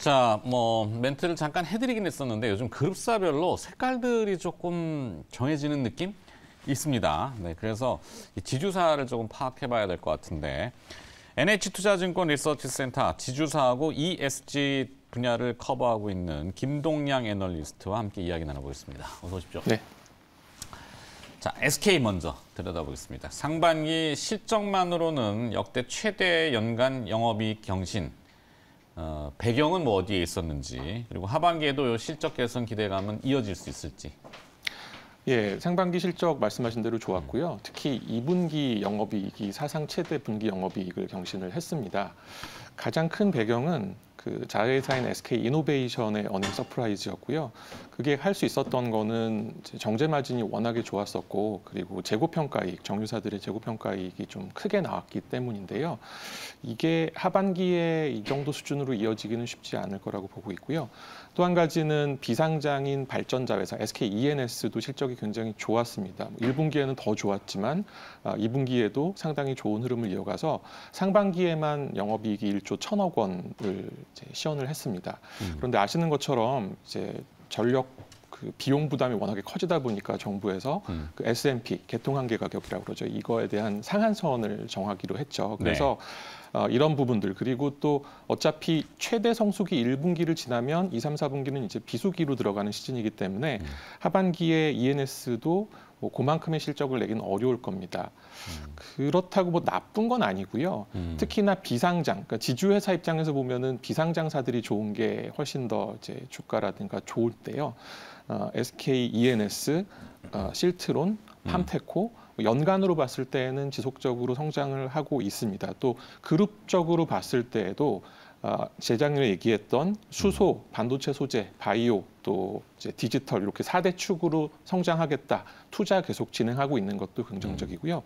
자, 멘트를 잠깐 해드리긴 했었는데 요즘 그룹사별로 색깔들이 조금 정해지는 느낌 있습니다. 네, 그래서 이 지주사를 조금 파악해봐야 될 것 같은데 NH투자증권 리서치센터 지주사하고 ESG 분야를 커버하고 있는 김동량 애널리스트와 함께 이야기 나눠보겠습니다. 어서 오십시오. 네. 자, SK 먼저 들여다보겠습니다. 상반기 실적만으로는 역대 최대 연간 영업이익 경신. 배경은 어디에 있었는지, 그리고 하반기에도 실적 개선 기대감은 이어질 수 있을지. 예, 상반기 실적 말씀하신 대로 좋았고요. 특히 2분기 영업이익이 사상 최대 분기 영업이익을 경신을 했습니다. 가장 큰 배경은 그 자회사인 SK 이노베이션의 어닝 서프라이즈였고요. 그게 할 수 있었던 거는 정제 마진이 워낙에 좋았었고, 그리고 재고평가이익, 정유사들의 재고평가이익이 좀 크게 나왔기 때문인데요. 이게 하반기에 이 정도 수준으로 이어지기는 쉽지 않을 거라고 보고 있고요. 또 한 가지는 비상장인 발전자회사 SK ENS도 실적이 굉장히 좋았습니다. 1분기에는 더 좋았지만 2분기에도 상당히 좋은 흐름을 이어가서 상반기에만 영업이익이 1조 1,000억 원을 이제 시현을 했습니다. 그런데 아시는 것처럼 이제 전력 그 비용 부담이 워낙에 커지다 보니까 정부에서 그 S&P 개통한계 가격이라고 그러죠. 이거에 대한 상한선을 정하기로 했죠. 그래서 이런 부분들, 그리고 또 어차피 최대 성수기 1분기를 지나면 2, 3, 4분기는 이제 비수기로 들어가는 시즌이기 때문에 하반기에 ENS도 그만큼의 실적을 내기는 어려울 겁니다. 그렇다고 나쁜 건 아니고요. 특히나 비상장, 그러니까 지주회사 입장에서 보면은 비상장사들이 좋은 게 훨씬 더 이제 주가라든가 좋을 때요. SK ENS, 실트론, 팜테코 연간으로 봤을 때는 지속적으로 성장을 하고 있습니다. 또 그룹적으로 봤을 때에도 재작년에 얘기했던 수소, 반도체 소재, 바이오, 또 이제 디지털 이렇게 4대 축으로 성장하겠다. 투자 계속 진행하고 있는 것도 긍정적이고요.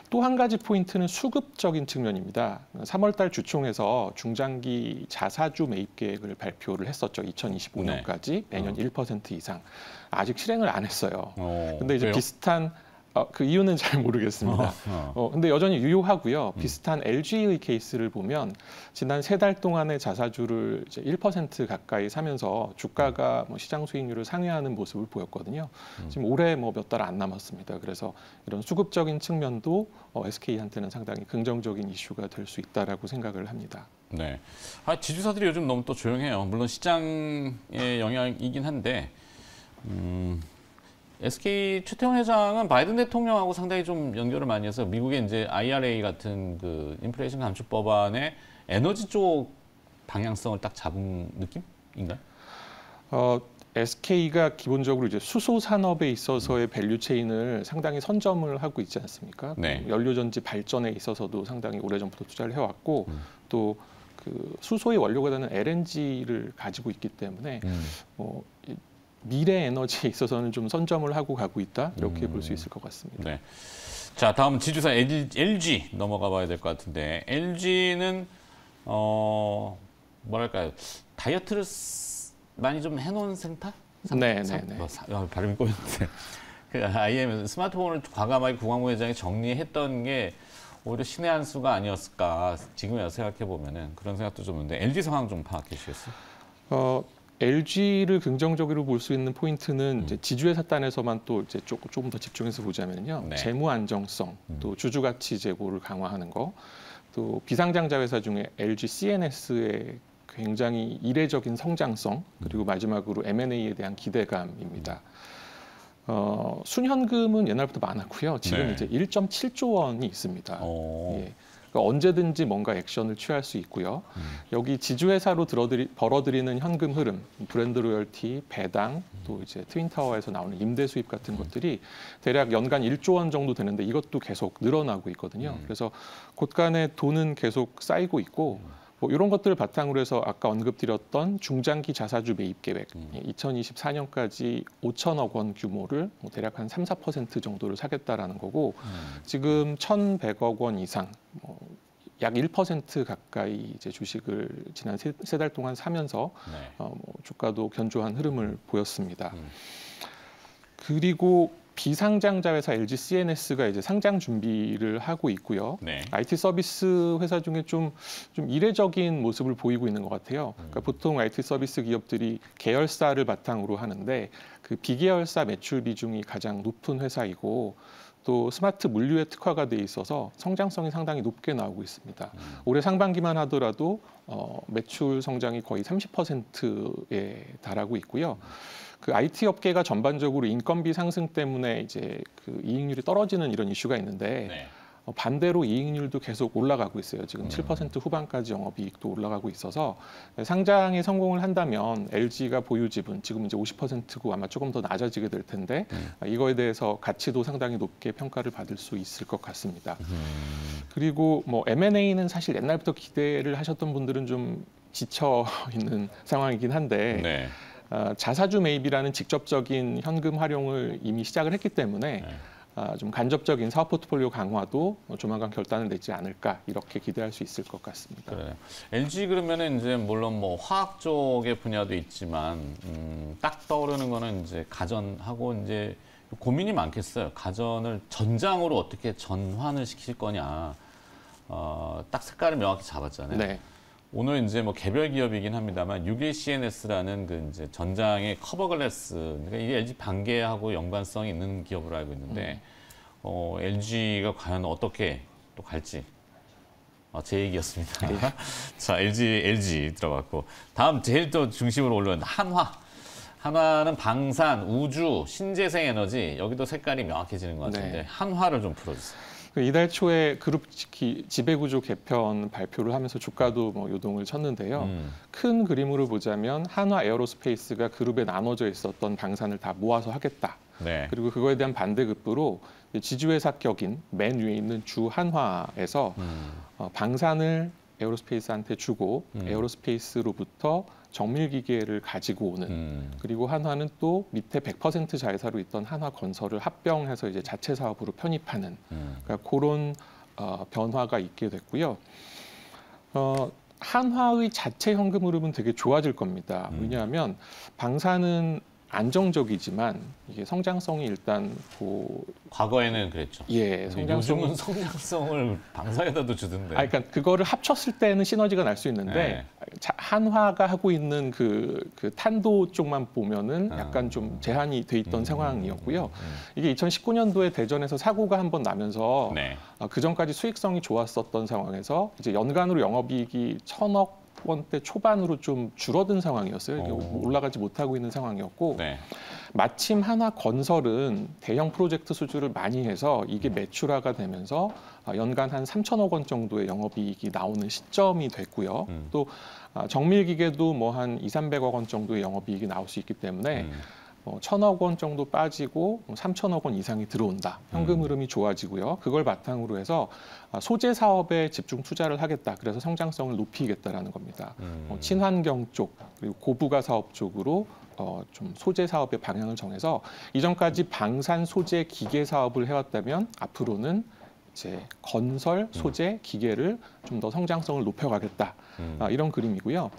또 한 가지 포인트는 수급적인 측면입니다. 3월 달 주총에서 중장기 자사주 매입 계획을 발표를 했었죠. 2025년까지 매년 1% 이상. 아직 실행을 안 했어요. 근데 이제 왜요? 비슷한 그 이유는 잘 모르겠습니다. 근데 여전히 유효하고요. 비슷한 LG의 케이스를 보면 지난 3달 동안의 자사주를 이제 1% 가까이 사면서 주가가 시장 수익률을 상회하는 모습을 보였거든요. 지금 올해 몇 달 안 남았습니다. 그래서 이런 수급적인 측면도 SK한테는 상당히 긍정적인 이슈가 될 수 있다라고 생각을 합니다. 네. 지주사들이 요즘 너무 또 조용해요. 물론 시장의 영향이긴 한데, SK 최태원 회장은 바이든 대통령하고 상당히 좀 연결을 많이 해서 미국의 이제 IRA 같은 그 인플레이션 감축 법안의 에너지 쪽 방향성을 딱 잡은 느낌인가요? SK가 기본적으로 이제 수소 산업에 있어서의 밸류 체인을 상당히 선점을 하고 있지 않습니까? 네. 연료전지 발전에 있어서도 상당히 오래전부터 투자를 해왔고 또 그 수소의 원료가 되는 LNG를 가지고 있기 때문에 미래 에너지에 있어서는 좀 선점을 하고 가고 있다 이렇게 볼 수 있을 것 같습니다. 네. 자, 다음 지주사 LG 넘어가 봐야 될 것 같은데 LG는 뭐랄까요, 다이어트를 많이 좀 해놓은 생태? 네. 발음이 꼬였는데 그 IM 스마트폰을 과감하게 구광모 회장이 정리했던 게 오히려 신의 한 수가 아니었을까 지금이야 생각해 보면은 그런 생각도 좀 있는데 LG 상황 좀 파악해 주시겠어요? LG를 긍정적으로 볼 수 있는 포인트는 이제 지주회사 단에서만 또 이제 조금 더 집중해서 보자면요. 네. 재무 안정성, 또 주주 가치 제고를 강화하는 거, 또 비상장자 회사 중에 LG CNS의 굉장히 이례적인 성장성, 그리고 마지막으로 M&A에 대한 기대감입니다. 순현금은 옛날부터 많았고요. 지금 네. 이제 1.7조 원이 있습니다. 예. 그러니까 언제든지 뭔가 액션을 취할 수 있고요. 여기 지주회사로 벌어들이는 현금 흐름, 브랜드 로열티, 배당, 또 이제 트윈타워에서 나오는 임대 수입 같은 것들이 대략 연간 1조 원 정도 되는데 이것도 계속 늘어나고 있거든요. 그래서 곳간에 돈은 계속 쌓이고 있고 이런 것들을 바탕으로 해서 아까 언급드렸던 중장기 자사주 매입 계획, 2024년까지 5천억 원 규모를 대략 한 3, 4% 정도를 사겠다라는 거고 지금 1,100억 원 이상, 약 1% 가까이 이제 주식을 지난 세 달 동안 사면서 주가도 견조한 흐름을 보였습니다. 그리고 비상장자 회사 LG CNS가 이제 상장 준비를 하고 있고요. 네. IT 서비스 회사 중에 좀 이례적인 모습을 보이고 있는 것 같아요. 그러니까 보통 IT 서비스 기업들이 계열사를 바탕으로 하는데 그 비계열사 매출 비중이 가장 높은 회사이고 또 스마트 물류에 특화가 돼 있어서 성장성이 상당히 높게 나오고 있습니다. 올해 상반기만 하더라도 매출 성장이 거의 30%에 달하고 있고요. 그 IT 업계가 전반적으로 인건비 상승 때문에 이제 그 이익률이 떨어지는 이런 이슈가 있는데 네. 반대로 이익률도 계속 올라가고 있어요. 지금 7% 후반까지 영업이익도 올라가고 있어서 상장에 성공을 한다면 LG가 보유 지분 지금 이제 50%고 아마 조금 더 낮아지게 될 텐데 이거에 대해서 가치도 상당히 높게 평가를 받을 수 있을 것 같습니다. 그리고 뭐 M&A는 사실 옛날부터 기대를 하셨던 분들은 좀 지쳐 있는 상황이긴 한데 네. 자사주 매입이라는 직접적인 현금 활용을 이미 시작을 했기 때문에 좀 간접적인 사업 포트폴리오 강화도 조만간 결단을 내지 않을까 이렇게 기대할 수 있을 것 같습니다. 그래요. LG 그러면은 이제 물론 뭐 화학 쪽의 분야도 있지만 딱 떠오르는 거는 이제 가전하고 이제 고민이 많겠어요. 가전을 전장으로 어떻게 전환을 시킬 거냐. 딱 색깔을 명확히 잡았잖아요. 네. 오늘 이제 뭐 개별 기업이긴 합니다만 61 CNS라는 그 이제 전장의 커버 글래스, 그러니까 이게 LG 반개하고 연관성이 있는 기업으로 알고 있는데 LG가 과연 어떻게 또 갈지 제 얘기였습니다. 네. 자, LG 들어갔고 다음 제일 또 중심으로 올라온 한화는 방산, 우주, 신재생 에너지 여기도 색깔이 명확해지는 것 같은데 네. 한화를 좀 풀어주세요. 이달 초에 그룹 지배구조 개편 발표를 하면서 주가도 뭐 요동을 쳤는데요. 큰 그림으로 보자면 한화 에어로스페이스가 그룹에 나눠져 있었던 방산을 다 모아서 하겠다. 네. 그리고 그거에 대한 반대급부로 지주회사 격인 맨 위에 있는 주한화에서 방산을 에어로스페이스한테 주고 에어로스페이스로부터 정밀기계를 가지고 오는 그리고 한화는 또 밑에 100% 자회사로 있던 한화건설을 합병해서 이제 자체 사업으로 편입하는 그러니까 그런 변화가 있게 됐고요. 한화의 자체 현금 흐름은 되게 좋아질 겁니다. 왜냐하면 방산은 안정적이지만 이게 성장성이 일단 과거에는 그랬죠. 예, 요즘은 성장성을 방산에다도 주던데. 그러니까 그거를 합쳤을 때는 시너지가 날 수 있는데 네. 한화가 하고 있는 그 탄도 쪽만 보면은 약간 좀 제한이 돼 있던 상황이었고요. 이게 2019년도에 대전에서 사고가 한번 나면서 네. 그 전까지 수익성이 좋았었던 상황에서 이제 연간으로 영업이익이 1,000억 원대 초반으로 좀 줄어든 상황이었어요. 이게 올라가지 못하고 있는 상황이었고 네. 마침 한화건설은 대형 프로젝트 수주를 많이 해서 이게 매출화가 되면서 연간 한 3,000억 원 정도의 영업이익이 나오는 시점이 됐고요. 또 정밀기계도 뭐 한 200~300억 원 정도의 영업이익이 나올 수 있기 때문에 1,000억 원 정도 빠지고 3,000억 원 이상이 들어온다. 현금 흐름이 좋아지고요. 그걸 바탕으로 해서 소재 사업에 집중 투자를 하겠다. 그래서 성장성을 높이겠다라는 겁니다. 친환경 쪽 그리고 고부가 사업 쪽으로 좀 소재 사업의 방향을 정해서 이전까지 방산 소재 기계 사업을 해왔다면 앞으로는 이제 건설 소재 기계를 좀 더 성장성을 높여가겠다. 이런 그림이고요.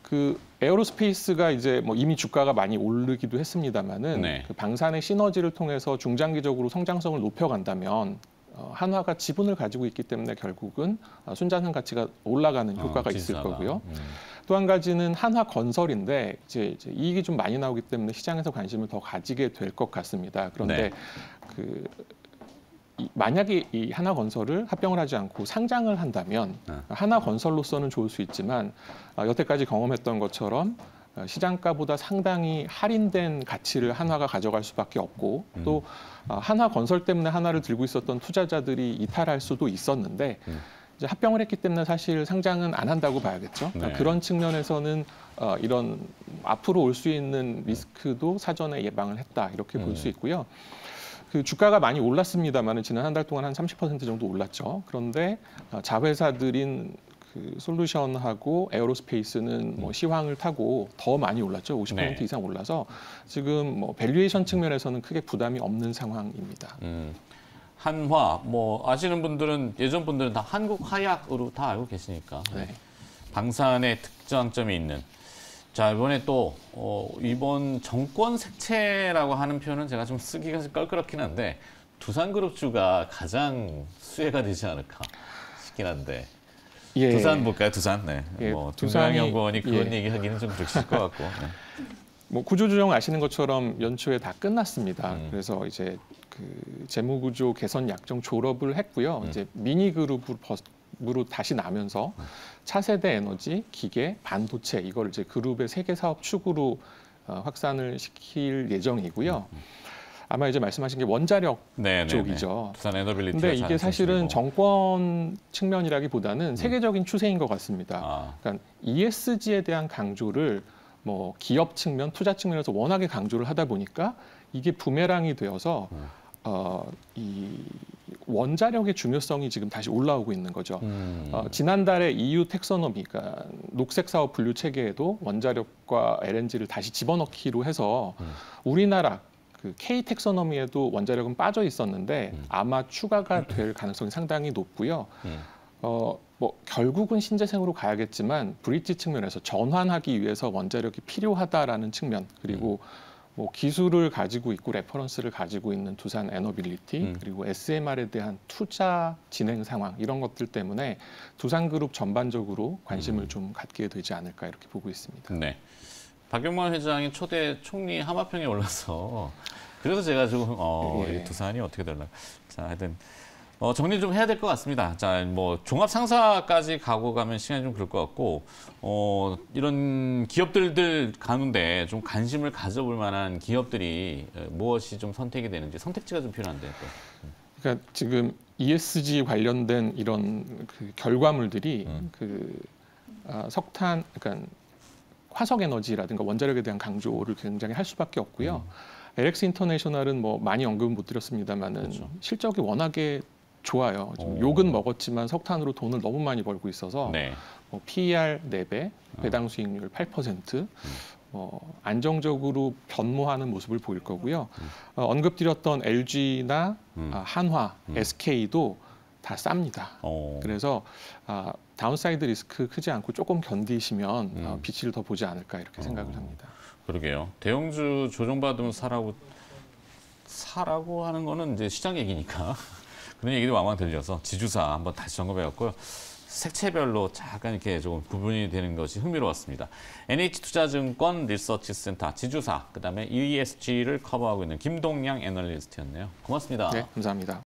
그 에어로스페이스가 이제 뭐 이미 주가가 많이 오르기도 했습니다만은 네. 그 방산의 시너지를 통해서 중장기적으로 성장성을 높여간다면 한화가 지분을 가지고 있기 때문에 결국은 순자산 가치가 올라가는 효과가 있을 거고요. 또 한 가지는 한화건설인데 이제 이익이 좀 많이 나오기 때문에 시장에서 관심을 더 가지게 될 것 같습니다. 그런데 네. 만약에 이 한화건설을 합병을 하지 않고 상장을 한다면 한화건설로서는 좋을 수 있지만 여태까지 경험했던 것처럼 시장가보다 상당히 할인된 가치를 한화가 가져갈 수밖에 없고 또 한화건설 때문에 한화를 들고 있었던 투자자들이 이탈할 수도 있었는데 이제 합병을 했기 때문에 사실 상장은 안 한다고 봐야겠죠. 그러니까 그런 측면에서는 이런 앞으로 올 수 있는 리스크도 사전에 예방을 했다 이렇게 볼 수 있고요. 그 주가가 많이 올랐습니다만 지난 한 달 동안 한 30% 정도 올랐죠. 그런데 자회사들인 그 솔루션하고 에어로스페이스는 뭐 시황을 타고 더 많이 올랐죠. 50% 네. 이상 올라서 지금 뭐 밸류에이션 측면에서는 크게 부담이 없는 상황입니다. 한화 뭐 아시는 분들은 예전 분들은 다 한국화약으로 다 알고 계시니까 네. 방산의 특장점이 있는 자, 이번에 또 이번 정권 색채라고 하는 표현은 제가 좀 쓰기가 껄끄럽긴 한데 두산그룹주가 가장 수혜가 되지 않을까 싶긴 한데 예. 두산 볼까요? 두산. 네. 예, 뭐 두산이- 연구원이 그런 예. 얘기하기는 좀 그러실 것 같고. 네. 뭐 구조조정 아시는 것처럼 연초에 다 끝났습니다. 그래서 이제 그 재무구조 개선 약정 졸업을 했고요. 이제 미니 그룹으로 다시 나면서 차세대 에너지, 기계, 반도체 이걸 이제 그룹의 세 개 사업 축으로 확산을 시킬 예정이고요. 아마 이제 말씀하신 게 원자력 네, 네, 쪽이죠. 네. 두산 에너빌리티. 근데 이게 사실은 정권 측면이라기보다는 세계적인 추세인 것 같습니다. 아, 그러니까 ESG에 대한 강조를 뭐 기업 측면, 투자 측면에서 워낙에 강조를 하다 보니까 이게 부메랑이 되어서 이 원자력의 중요성이 지금 다시 올라오고 있는 거죠. 지난달에 EU 텍서노미가 녹색 사업 분류 체계에도 원자력과 LNG를 다시 집어넣기로 해서 우리나라 그 K 텍서노미에도 원자력은 빠져 있었는데 아마 추가가 될 가능성이 상당히 높고요. 뭐 결국은 신재생으로 가야겠지만 브릿지 측면에서 전환하기 위해서 원자력이 필요하다라는 측면 그리고 뭐 기술을 가지고 있고 레퍼런스를 가지고 있는 두산 에너빌리티 그리고 SMR에 대한 투자 진행 상황 이런 것들 때문에 두산그룹 전반적으로 관심을 좀 갖게 되지 않을까 이렇게 보고 있습니다. 네. 박경만 회장이 초대 총리 하마평에 올라서 그래서 제가 좀 예. 이 두산이 어떻게 될나. 자, 하여튼 정리 좀 해야 될 것 같습니다. 자, 뭐 종합 상사까지 가고 가면 시간이 좀 그럴 것 같고 이런 기업들들 가운데 좀 관심을 가져볼 만한 기업들이 무엇이 좀 선택이 되는지 선택지가 좀 필요한데 또. 그러니까 지금 ESG 관련된 이런 그 결과물들이 석탄, 그러니까 화석 에너지라든가 원자력에 대한 강조를 굉장히 할 수밖에 없고요. LX 인터내셔널은 뭐 많이 언급은 못 드렸습니다만은 그렇죠. 실적이 워낙에 좋아요. 좀 욕은 먹었지만 석탄으로 돈을 너무 많이 벌고 있어서 네. 뭐 PER 4배, 배당 수익률 8%, 안정적으로 변모하는 모습을 보일 거고요. 언급드렸던 LG나 한화, SK도 다 쌉니다. 그래서 다운사이드 리스크 크지 않고 조금 견디시면 빛을 더 보지 않을까 이렇게 생각을 합니다. 그러게요. 대형주 조정받으면 사라고 하는 거는 이제 시장 얘기니까 그런 얘기도 왕왕 들려서 지주사 한번 다시 점검해봤고요. 색채별로 잠깐 이렇게 조금 구분이 되는 것이 흥미로웠습니다. NH투자증권 리서치센터 지주사, 그다음에 ESG를 커버하고 있는 김동양 애널리스트였네요. 고맙습니다. 네, 감사합니다.